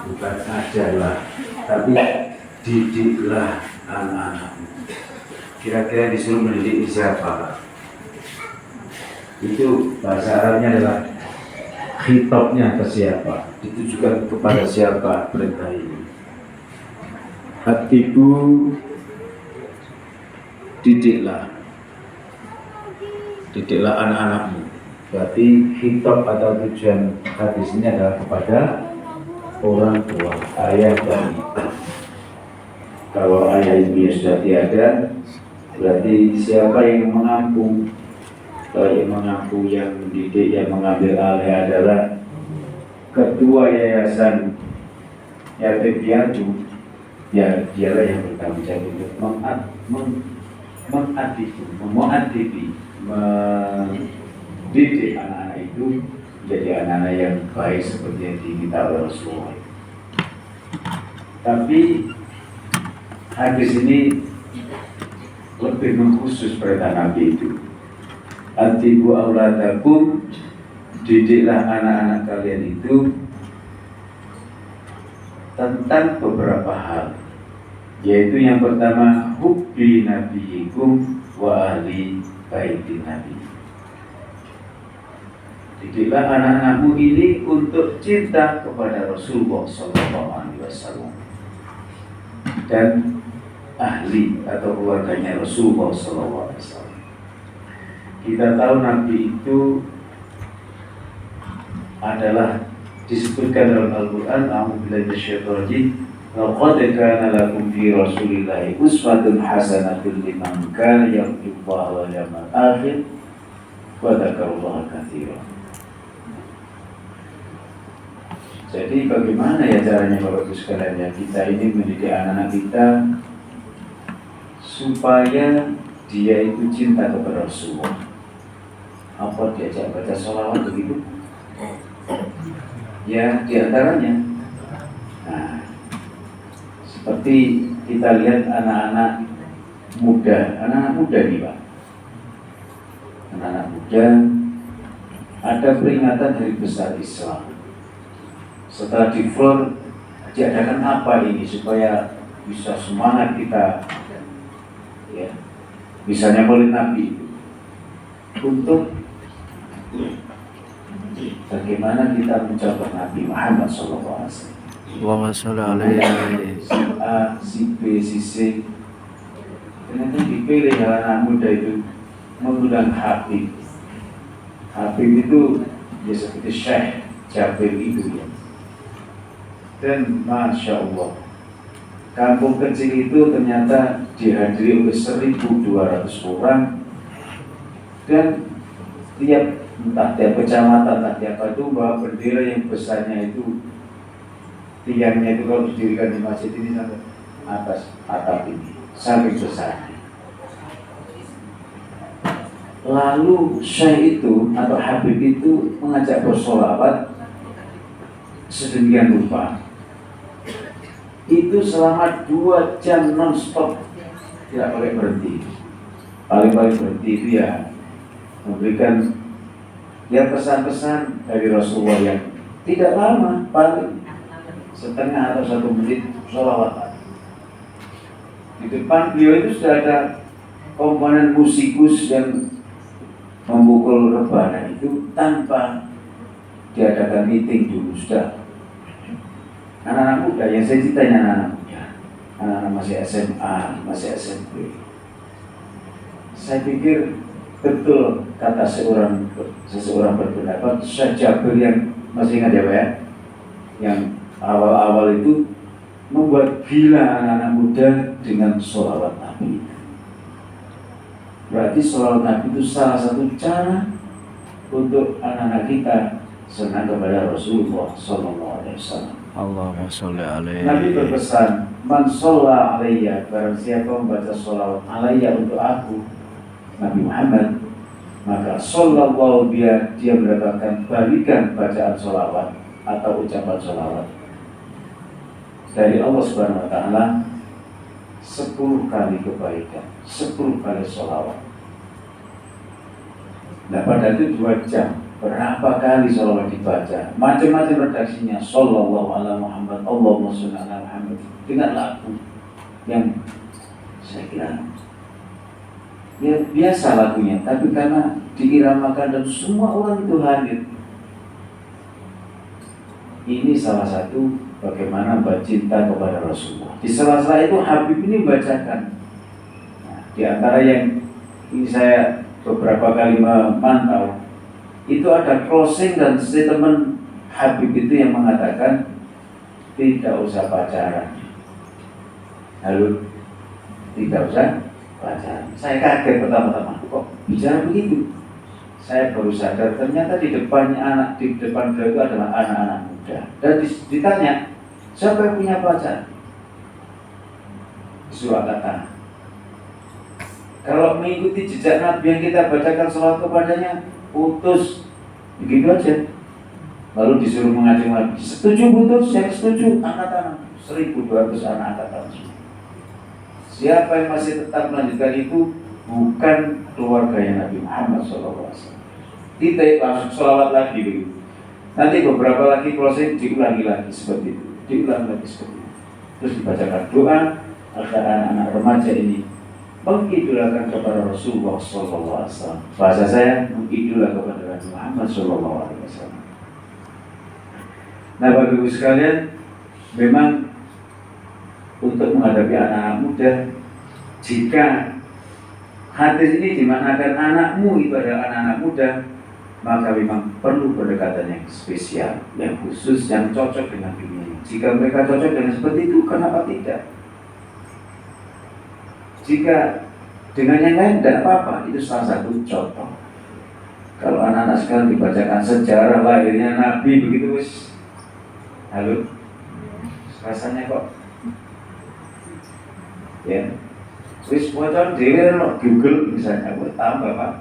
bukan ajarlah, tapi didiklah anak-anakmu. Kira-kira disuruh mendidik siapa? Itu bahasa Arabnya adalah khitabnya ke siapa, ditujukan kepada siapa perintah ini. Hatiku, didiklah anak-anakmu. Berarti khitab atau tujuan hadis ini adalah kepada orang tua, ayah dan ibu. Kalau ayah ibunya sudah tiada, berarti siapa yang mengampu? Yang mendidik, yang mengambil alih adalah ketua yayasan yatim piatu. Ya, dialah yang bertanggung jawab untuk mendidik anak-anak itu menjadi anak-anak yang baik seperti yang diminta oleh Rasulullah. Tapi hadis ini lebih mengkhusus perintah Nabi itu. Atibu auladakum, didiklah anak-anak kalian itu tentang beberapa hal, yaitu yang pertama hubbi nabiyikum wa ahli baiti nabi. Didiklah anak-anakmu ini untuk cinta kepada Rasulullah SAW dan ahli atau keluarganya Rasulullah SAW. Kita tahu Nabi itu adalah disebutkan dalam Al-Quran, a'udzubillahi minasyaitonir rajim, laqad kana lakum fi rasulillahi uswatun hasanatun liman kana yarjullaha wal yawmal akhir wa dzakarallaha katsiran. Jadi bagaimana ya caranya Bapak Ibu sekalian ya, kita ini mendidik anak-anak kita supaya dia itu cinta kepada Rasulullah. Apa diajak baca sholawat begitu? Ya, diantaranya. Nah, seperti kita lihat anak-anak muda nih Pak. Anak-anak muda ada peringatan Hari Besar Islam. Setelah di floor, diadakan apa ini supaya bisa semangat kita, ya, misalnya Maulid Nabi untuk bagaimana kita mencontoh Nabi Muhammad SAW. Si B, si C, ternyata dipilih anak muda itu mengundang Habib. Habib itu ya seperti Syekh Jabir itu ya. Dan Masya Allah, kampung kecil itu ternyata dihadiri oleh 1.200 orang, dan entah tiap kecamatan, entah tiap itu bawa bendera yang besarnya itu, tiangnya itu kalau didirikan di masjid ini sampai atas atap ini, saking besarnya. Lalu Syekh itu atau Habib itu mengajak bersolawat sedemikian rupa. Itu selama 2 jam non-stop, tidak boleh berhenti. Paling-paling berhenti itu ya memberikan ya pesan-pesan dari Rasulullah yang tidak lama, paling setengah atau 1 menit sholawat. Di depan beliau itu sudah ada komponen musikus yang memukul rebana itu tanpa diadakan meeting dulu. Sudah anak-anak muda, yang saya citanya anak-anak muda, anak-anak masih SMA, masih SMP. Saya pikir betul kata seseorang berpendapat, Syekh Jabir yang masih ingat ya Pak ya, yang awal-awal itu membuat gila anak-anak muda dengan sholawat Nabi. Berarti sholawat Nabi itu salah satu cara untuk anak-anak kita senang kepada Rasulullah SAW. Allahumma sholli alaihi. Nabi berpesan, man sholla alaiya, barang siapa membaca sholawat alaiya untuk aku, Nabi Muhammad, maka shollallahu dia mendapatkan balikan bacaan sholawat atau ucapan sholawat dari Allah Subhanahu Wa Taala 10 kali kebaikan, 10 kali sholawat. Nah pada itu 2 jam berapa kali sholawat dibaca, macam-macam redaksinya, Sallallahu ala Muhammad, Allahumma sholli ala Muhammad, dengan lagu yang saya kira ya biasa lagunya, tapi karena diiramakan dan semua orang itu hadir. Ini salah satu bagaimana cinta kepada Rasulullah. Di sela-sela itu Habib ini membacakan. Nah, di antara yang ini saya beberapa kali memantau, itu ada closing dan statement Habib itu yang mengatakan tidak usah pacaran. Halo, tidak usah pacaran. Saya kaget pertama-tama, kok bicara begitu? Saya baru sadar ternyata di depan beliau itu adalah anak-anak muda. Dan ditanya, siapa yang punya pacar? Surakarta. Kalau mengikuti jejak Nabi yang kita bacakan selawat kepadanya, putus, begitu aja. Lalu disuruh mengajeng lagi, setuju putus, saya setuju, angkat tangan. 1.200 anak angkat tangan. Siapa yang masih tetap melanjutkan itu bukan keluarganya Nabi Muhammad SAW. Titik, langsung sholawat lagi begitu. Nanti beberapa lagi proses diulangi lagi seperti itu, diulangi lagi seperti itu. Terus dibacakan doa agar anak-anak remaja ini mengidolakan kepada Rasulullah SAW. Bahasa saya mengidola kepada Nabi Muhammad SAW. Nah, Bapak Ibu sekalian, memang untuk menghadapi anak-anak muda, jika hadis ini dimaknakan anakmu itu adalah anak-anak muda, maka memang perlu pendekatan yang spesial, yang khusus, yang cocok dengan dunia. Jika mereka cocok dengan seperti itu, kenapa tidak? Jika dengan yang lain tidak apa-apa, itu salah satu contoh. Kalau anak-anak sekarang dibacakan sejarah lahirnya Nabi begitu, wis, halo, rasanya kok, ya, wis bocor dewe no Google misalnya, tambah Pak.